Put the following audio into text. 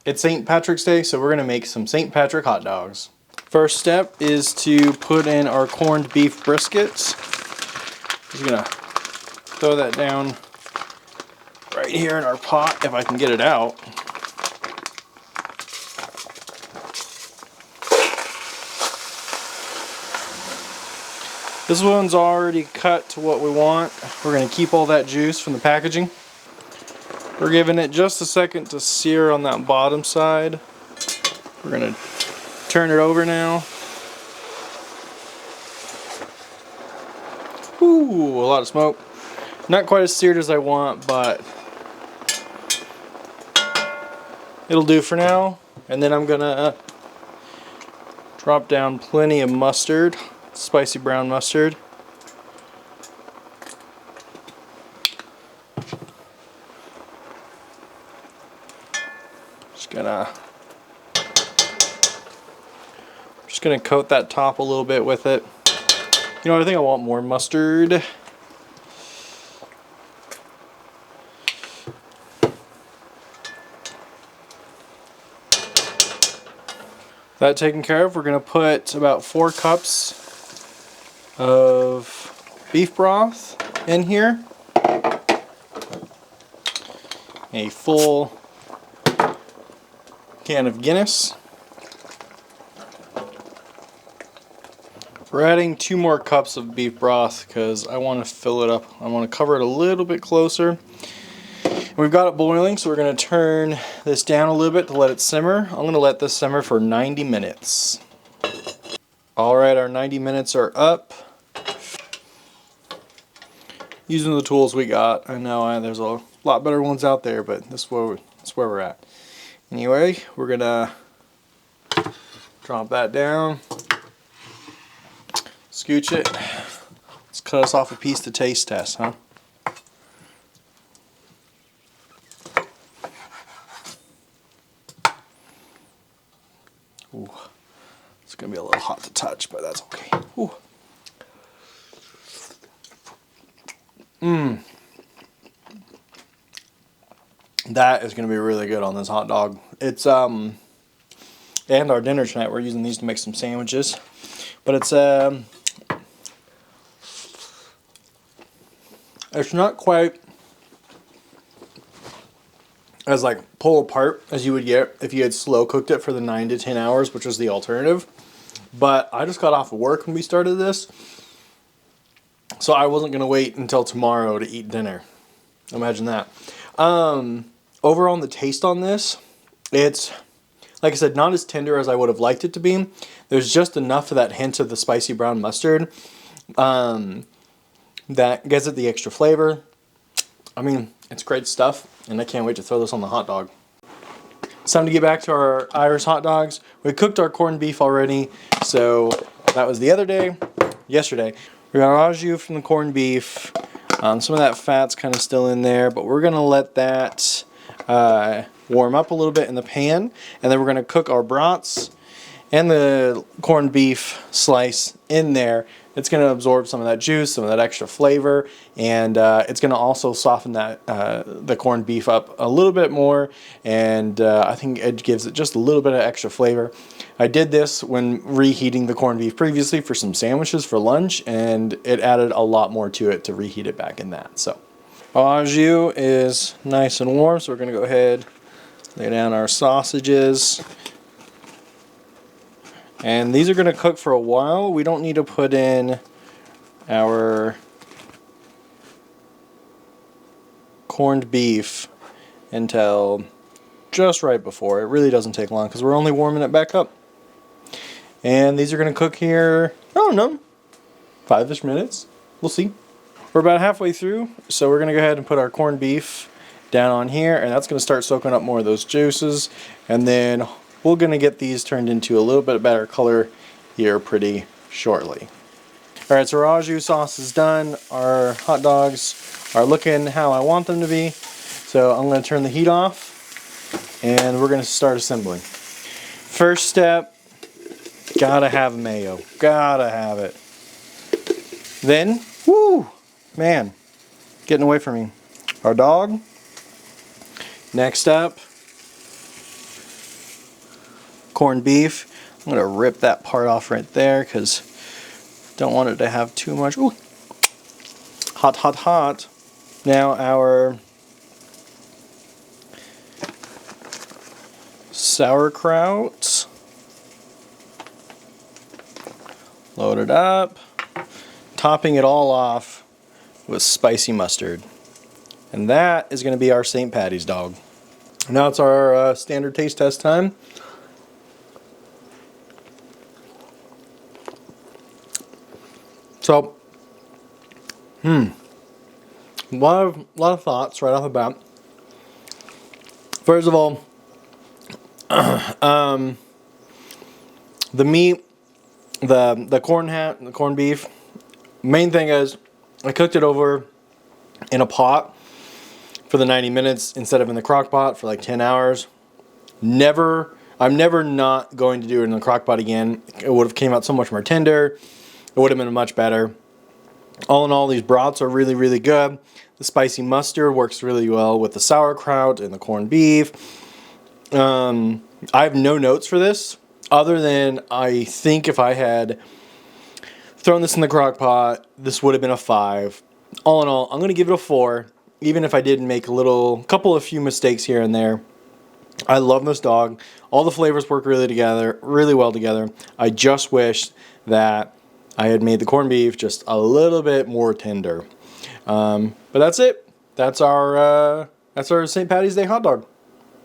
It's St. Patrick's Day, so we're gonna make some St. Patrick hot dogs. First step is to put in our corned beef briskets. Just gonna throw that down right here in our pot if I can get it out. This one's already cut to what we want. We're gonna keep all that juice from the packaging. We're giving it just a second to sear on that bottom side. We're gonna turn it over now. Ooh, a lot of smoke. Not quite as seared as I want, but it'll do for now. And then I'm gonna drop down plenty of mustard, spicy brown mustard. Just gonna coat that top a little bit with it. You know, I think I want more mustard. That taken care of, we're gonna put about 4 cups of beef broth in here. A full can of Guinness. We're adding 2 more cups of beef broth because I want to fill it up. I want to cover it a little bit closer. We've got it boiling, so we're going to turn this down a little bit to let it simmer. I'm going to let this simmer for 90 minutes. Alright, our 90 minutes are up. Using the tools we got. I know there's a lot better ones out there, but that's where we're at. Anyway, we're going to drop that down. Scooch it. Let's cut us off a piece to taste test, huh? Ooh, it's gonna be a little hot to touch, but that's okay. Ooh. That is gonna be really good on this hot dog. It's and our dinner tonight. We're using these to make some sandwiches, but it's not quite as like pull apart as you would get if you had slow cooked it for the 9 to 10 hours, which was the alternative. But I just got off of work when we started this, so I wasn't gonna wait until tomorrow to eat dinner. Imagine that. Overall, on the taste on this, it's, like I said, not as tender as I would have liked it to be. There's just enough of that hint of the spicy brown mustard that gives it the extra flavor. I mean, it's great stuff, and I can't wait to throw this on the hot dog. It's time to get back to our Irish hot dogs. We cooked our corned beef already, so that was the other day. Yesterday, we got au jus from the corned beef. Some of that fat's kind of still in there, but we're gonna let that warm up a little bit in the pan, and then we're gonna cook our brats and the corned beef slice in there. It's going to absorb some of that juice, some of that extra flavor, and it's going to also soften that the corned beef up a little bit more, and I think it gives it just a little bit of extra flavor. I did this when reheating the corned beef previously for some sandwiches for lunch, and it added a lot more to it to reheat it back in that. So, au jus is nice and warm, so we're going to go ahead, lay down our sausages. And these are going to cook for a while. We don't need to put in our corned beef until just right before. It really doesn't take long because we're only warming it back up. And these are going to cook here, I don't know, 5-ish minutes. We'll see. We're about halfway through, so we're going to go ahead and put our corned beef down on here, and that's going to start soaking up more of those juices. And then we're going to get these turned into a little bit better color here pretty shortly. Alright, so our au jus sauce is done. Our hot dogs are looking how I want them to be. So I'm going to turn the heat off, and we're going to start assembling. First step, gotta have mayo. Gotta have it. Then, whoo, man, getting away from me. Our dog. Next up, corned beef. I'm going to rip that part off right there because don't want it to have too much. Ooh. Hot, hot, hot. Now our sauerkraut. Load it up. Topping it all off with spicy mustard. And that is going to be our St. Patty's dog. Now it's our standard taste test time. So, a lot of thoughts right off the bat. First of all, the meat, the corned beef. Main thing is, I cooked it over in a pot for the 90 minutes instead of in the crock pot for like 10 hours. I'm never not going to do it in the crock pot again. It would have came out so much more tender. It would have been much better. All in all, these broths are really, really good. The spicy mustard works really well with the sauerkraut and the corned beef. I have no notes for this, other than I think if I had thrown this in the crock pot, this would have been a 5. All in all, I'm going to give it a 4, even if I did make a few mistakes here and there. I love this dog. All the flavors work really well together. I just wish that I had made the corned beef just a little bit more tender. But that's it. That's our St. Patty's Day hot dog.